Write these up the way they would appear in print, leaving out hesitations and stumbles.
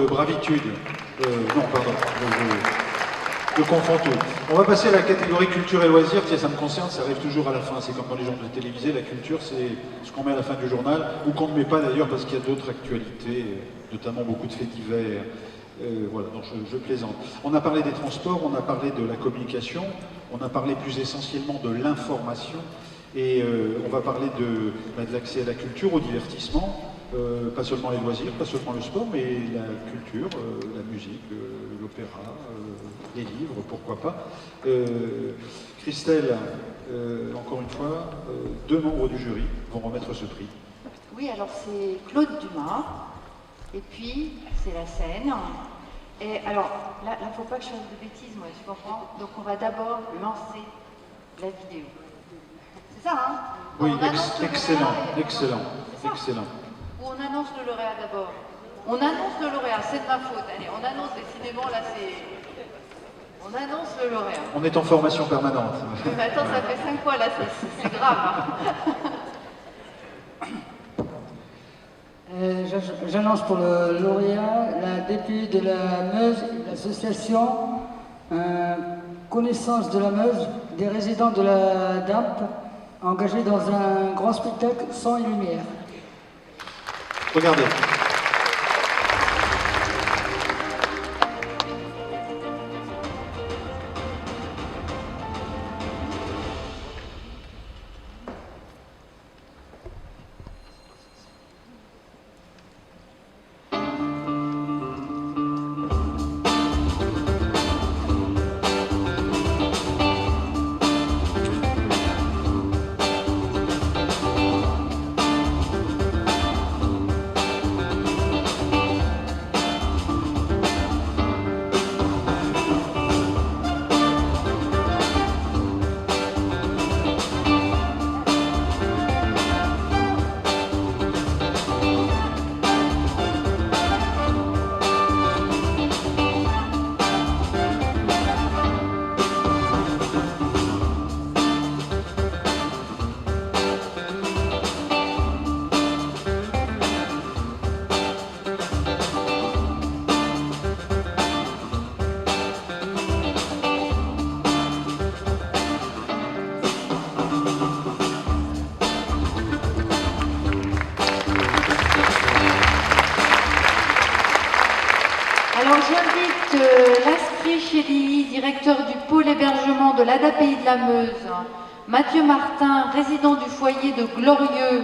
Bravitude. Non, pardon, je confonds tout. On va passer à la catégorie culture et loisirs. Tiens, ça me concerne, ça arrive toujours à la fin. C'est comme dans les journaux télévisés, la culture, c'est ce qu'on met à la fin du journal, ou qu'on ne met pas d'ailleurs parce qu'il y a d'autres actualités, notamment beaucoup de faits divers. Voilà, donc je plaisante. On a parlé des transports, on a parlé de la communication, on a parlé plus essentiellement de l'information, et on va parler de l'accès à la culture, au divertissement. Pas seulement les loisirs, pas seulement le sport, mais la culture, la musique, l'opéra, les livres, pourquoi pas. Christelle, encore une fois, deux membres du jury vont remettre ce prix. Oui, alors c'est Claude Dumas, et puis c'est la scène. Et alors, là, il ne faut pas que je fasse de bêtises, moi, tu comprends? Donc on va d'abord lancer la vidéo. C'est ça, hein? Oui, excellent, excellent, excellent. Ou on annonce le lauréat d'abord? On annonce le lauréat, c'est de ma faute. Allez, on annonce décidément, là c'est... On annonce le lauréat. On est en formation permanente. Mais attends, ça fait 5 fois là, c'est grave. Hein. J'annonce pour le lauréat la députée de la Meuse, l'association Connaissance de la Meuse, des résidents de la DAP, engagés dans un grand spectacle son et lumière. Regardez. Alors j'invite Lasprit Chély, directeur du pôle hébergement de l'ADAPI de la Meuse, Mathieu Martin, résident du foyer de Glorieux,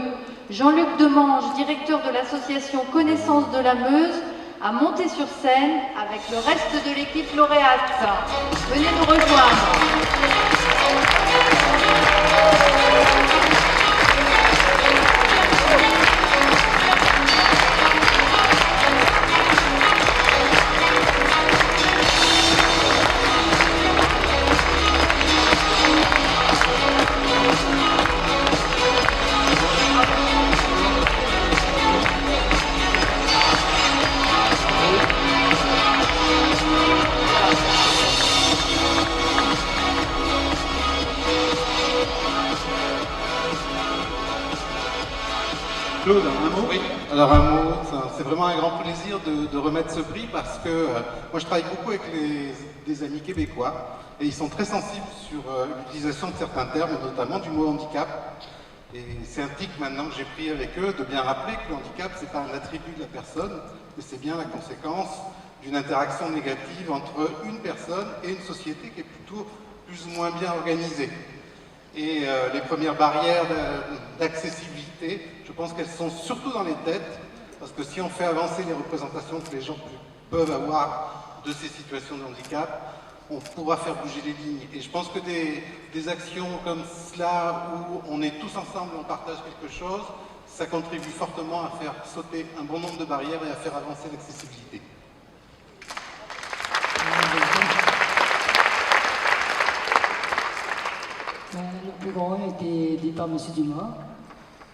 Jean-Luc Demange, directeur de l'association Connaissance de la Meuse, à monter sur scène avec le reste de l'équipe lauréate. Venez nous rejoindre. Claude, un mot? Oui, alors un mot, c'est vraiment un grand plaisir de remettre ce prix parce que moi je travaille beaucoup avec des amis québécois et ils sont très sensibles sur l'utilisation de certains termes, notamment du mot handicap. Et c'est un tic maintenant que j'ai pris avec eux de bien rappeler que le handicap c'est pas un attribut de la personne, mais c'est bien la conséquence d'une interaction négative entre une personne et une société qui est plutôt plus ou moins bien organisée. Et les premières barrières d'accessibilité, je pense qu'elles sont surtout dans les têtes, parce que si on fait avancer les représentations que les gens peuvent avoir de ces situations de handicap, on pourra faire bouger les lignes. Et je pense que des actions comme cela, où on est tous ensemble, on partage quelque chose, ça contribue fortement à faire sauter un bon nombre de barrières et à faire avancer l'accessibilité. Le plus grand a été dit par M. Dumas.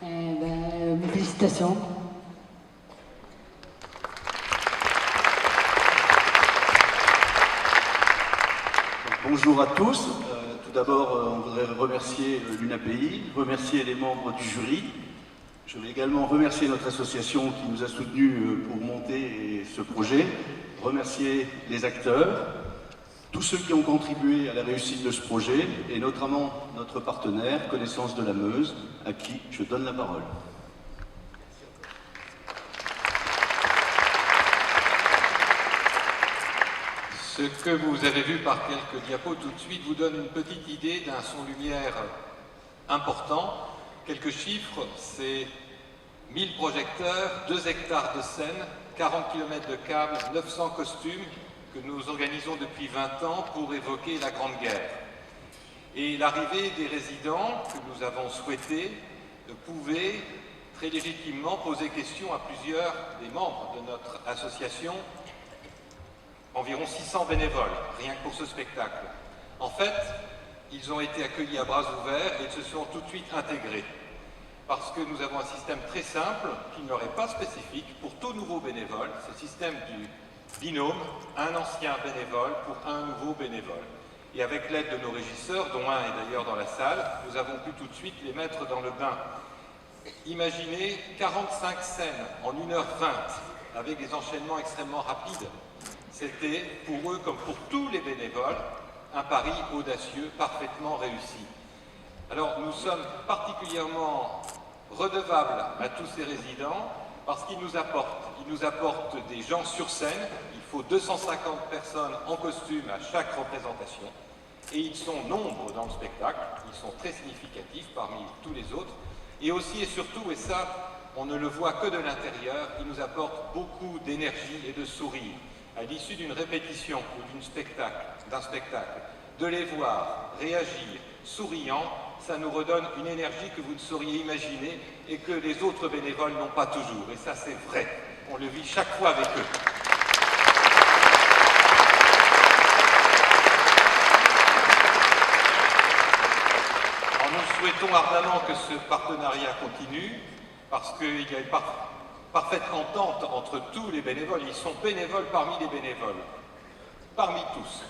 Mes félicitations. Bonjour à tous. Tout d'abord, on voudrait remercier l'UNAPI, remercier les membres du jury, Je vais également remercier notre association qui nous a soutenus pour monter ce projet, remercier les acteurs, tous ceux qui ont contribué à la réussite de ce projet, et notamment notre partenaire, Connaissance de la Meuse, à qui je donne la parole. Ce que vous avez vu par quelques diapos tout de suite vous donne une petite idée d'un son-lumière important. Quelques chiffres, c'est 1000 projecteurs, 2 hectares de scène, 40 km de câbles, 900 costumes que nous organisons depuis 20 ans pour évoquer la Grande Guerre. Et l'arrivée des résidents que nous avons souhaité pouvait très légitimement poser question à plusieurs des membres de notre association. Environ 600 bénévoles, rien que pour ce spectacle. En fait, ils ont été accueillis à bras ouverts et se sont tout de suite intégrés. Parce que nous avons un système très simple, qui ne leur est pas spécifique, pour tout nouveau bénévole. C'est le système du binôme, un ancien bénévole pour un nouveau bénévole. Et avec l'aide de nos régisseurs, dont un est d'ailleurs dans la salle, nous avons pu tout de suite les mettre dans le bain. Imaginez 45 scènes en 1h20, avec des enchaînements extrêmement rapides. C'était, pour eux comme pour tous les bénévoles, un pari audacieux, parfaitement réussi. Alors nous sommes particulièrement redevables à tous ces résidents parce qu'ils nous apportent des gens sur scène. Il faut 250 personnes en costume à chaque représentation. Et ils sont nombreux dans le spectacle, ils sont très significatifs parmi tous les autres. Et aussi et surtout, et ça on ne le voit que de l'intérieur, ils nous apportent beaucoup d'énergie et de sourire. À l'issue d'une répétition ou d'un spectacle, de les voir réagir, souriants, ça nous redonne une énergie que vous ne sauriez imaginer et que les autres bénévoles n'ont pas toujours. Et ça, c'est vrai. On le vit chaque fois avec eux. Alors, nous souhaitons ardemment que ce partenariat continue parce qu'il y a une parfaite entente entre tous les bénévoles. Ils sont bénévoles parmi les bénévoles, parmi tous.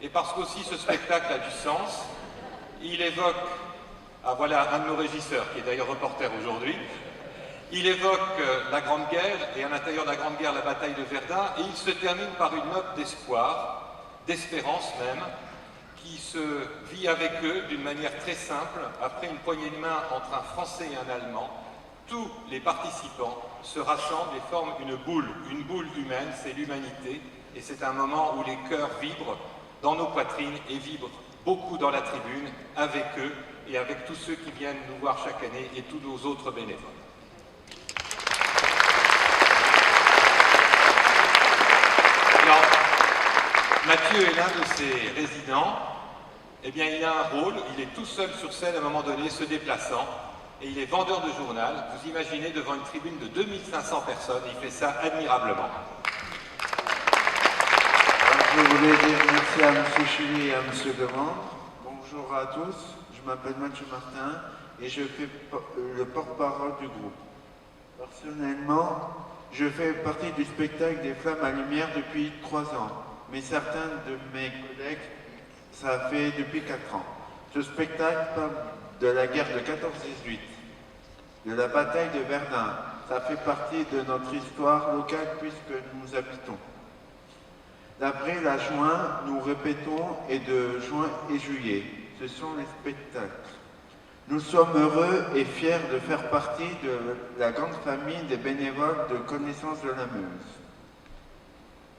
Et parce qu'aussi ce spectacle a du sens, il évoque, voilà un de nos régisseurs qui est d'ailleurs reporter aujourd'hui, il évoque la Grande Guerre et à l'intérieur de la Grande Guerre la bataille de Verdun et il se termine par une note d'espoir, d'espérance même, qui se vit avec eux d'une manière très simple. Après une poignée de main entre un Français et un Allemand, tous les participants se rassemblent et forment une boule humaine, c'est l'humanité, et c'est un moment où les cœurs vibrent dans nos poitrines et vibrent beaucoup dans la tribune, avec eux et avec tous ceux qui viennent nous voir chaque année et tous nos autres bénévoles. Alors, Mathieu est l'un de ces résidents. Eh bien, il a un rôle, il est tout seul sur scène à un moment donné, se déplaçant, et il est vendeur de journal. Vous imaginez devant une tribune de 2500 personnes, il fait ça admirablement. Je voulais dire merci à M. Chili et à M. Demande. Bonjour à tous, je m'appelle Mathieu Martin et je fais le porte-parole du groupe. Personnellement, je fais partie du spectacle des Flammes à Lumière depuis 3 ans, mais certains de mes collègues, ça fait depuis 4 ans. Ce spectacle parle de la guerre de 14-18, de la bataille de Verdun. Ça fait partie de notre histoire locale puisque nous habitons. D'après la juin, nous répétons et de juin et juillet. Ce sont les spectacles. Nous sommes heureux et fiers de faire partie de la grande famille des bénévoles de Connaissance de la Meuse.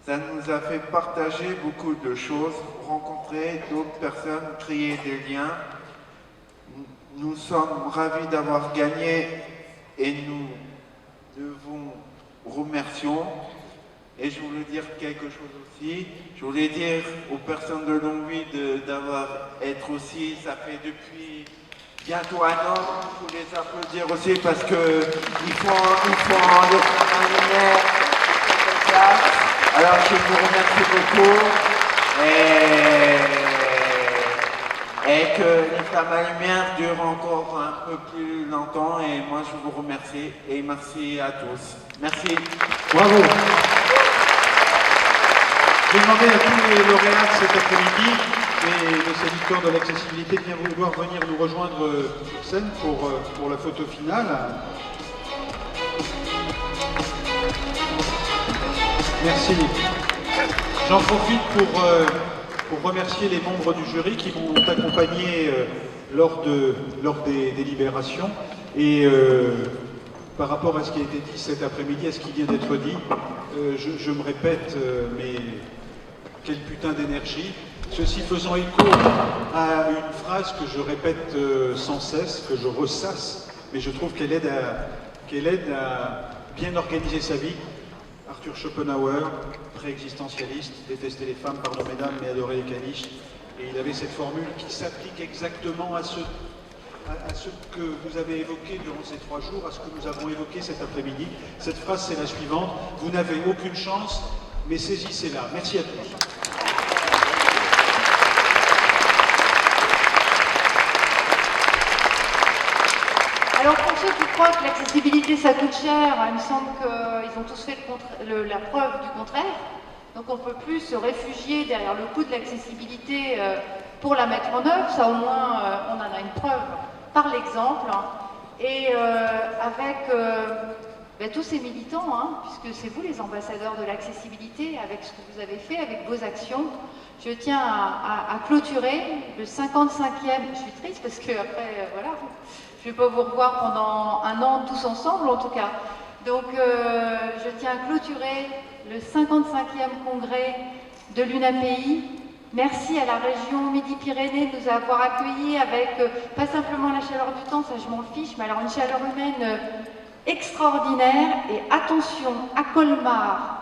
Ça nous a fait partager beaucoup de choses, rencontrer d'autres personnes, créer des liens. Nous sommes ravis d'avoir gagné et nous devons remercions. Et je voulais dire quelque chose aussi. Je voulais dire aux personnes de Longwy d'avoir être aussi, ça fait depuis bientôt 1 an, il faut les applaudir aussi parce qu'ils font le travail. Alors je vous remercie beaucoup et que les Flammes à Lumière durent encore un peu plus longtemps et moi je vous remercie et merci à tous. Merci. Bravo. Je vais demander à tous les lauréats de cet après-midi et de cette victoire de l'accessibilité de bien vouloir venir nous rejoindre sur scène pour la photo finale. Merci. J'en profite pour remercier les membres du jury qui m'ont accompagné lors des délibérations. Et par rapport à ce qui a été dit cet après-midi, à ce qui vient d'être dit, je me répète, mais quel putain d'énergie. Ceci faisant écho à une phrase que je répète sans cesse, que je ressasse, mais je trouve qu'elle aide à bien organiser sa vie. Arthur Schopenhauer, pré-existentialiste, détestait les femmes, pardon mesdames, mais adorait les caniches. Et il avait cette formule qui s'applique exactement à ce que vous avez évoqué durant ces 3 jours, à ce que nous avons évoqué cet après-midi. Cette phrase, c'est la suivante: vous n'avez aucune chance, mais saisissez-la. Merci à tous. Alors pour ceux qui croient que l'accessibilité ça coûte cher, il me semble qu'ils ont tous fait la preuve du contraire. Donc on ne peut plus se réfugier derrière le coût de l'accessibilité pour la mettre en œuvre. Ça au moins on en a une preuve par l'exemple. Et avec tous ces militants, puisque c'est vous les ambassadeurs de l'accessibilité, avec ce que vous avez fait, avec vos actions, je tiens à clôturer le 55e. Je suis triste parce que après, voilà, je ne vais pas vous revoir pendant 1 an tous ensemble en tout cas. Donc je tiens à clôturer le 55e congrès de l'UNAPI. Merci à la région Midi-Pyrénées de nous avoir accueillis avec, pas simplement la chaleur du temps, ça je m'en fiche, mais alors une chaleur humaine extraordinaire. Et attention, à Colmar,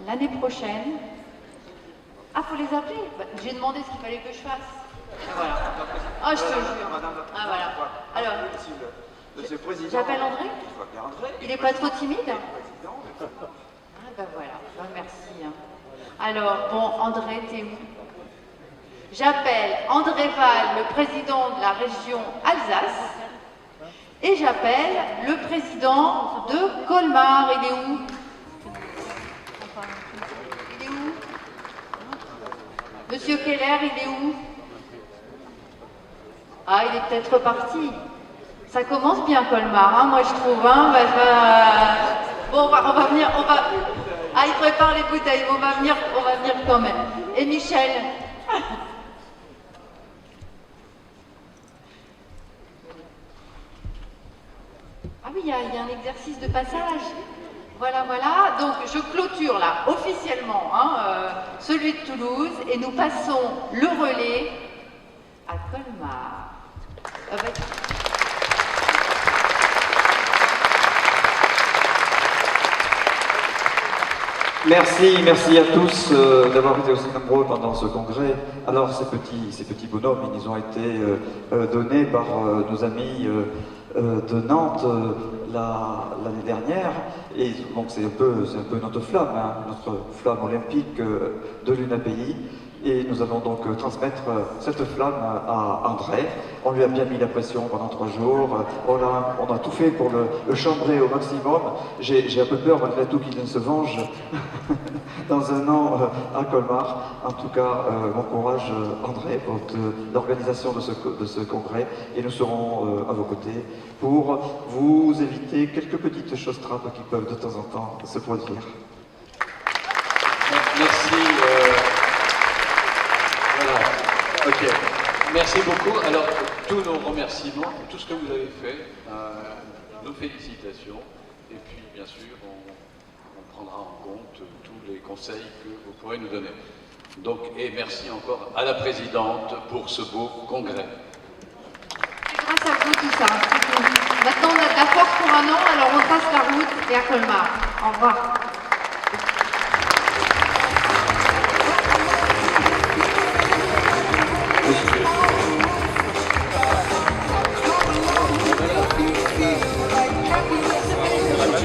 l'année prochaine. Ah, faut les appeler? J'ai demandé ce qu'il fallait que je fasse. Et voilà. Ah, je te jure. Ah, voilà. Alors, j'appelle André? Il n'est pas trop timide? Ah, ben voilà. Ben, merci. Alors, bon, André, t'es où? J'appelle André Val, le président de la région Alsace. Et j'appelle le président de Colmar. Il est où? Il est où? Monsieur Keller, il est où? Ah, il est peut-être reparti. Ça commence bien Colmar, moi je trouve. Bon, on va venir. Ah, il prépare les bouteilles. On va venir quand même. Et Michel? Ah oui, il y a un exercice de passage. Voilà. Donc je clôture là, officiellement, celui de Toulouse, et nous passons le relais à Colmar. Merci à tous d'avoir été aussi nombreux pendant ce congrès. Alors ces petits bonhommes, ils nous ont été donnés par nos amis de Nantes l'année dernière, et donc c'est un peu notre flamme, notre flamme olympique de l'UNAPI. Et nous allons donc transmettre cette flamme à André. On lui a bien mis la pression pendant 3 jours. On a tout fait pour le chambrer au maximum. J'ai un peu peur malgré tout qu'il ne se venge dans 1 an à Colmar. En tout cas, bon courage André pour l'organisation de ce congrès. Et nous serons à vos côtés pour vous éviter quelques petites choses trappes qui peuvent de temps en temps se produire. Merci. Ok, merci beaucoup. Alors, tous nos remerciements, tout ce que vous avez fait, nos félicitations, et puis bien sûr, on prendra en compte tous les conseils que vous pourrez nous donner. Donc, et merci encore à la présidente pour ce beau congrès. C'est grâce à vous tout ça. Maintenant, on a de la force pour 1 an, alors on passe la route et à Colmar. Au revoir.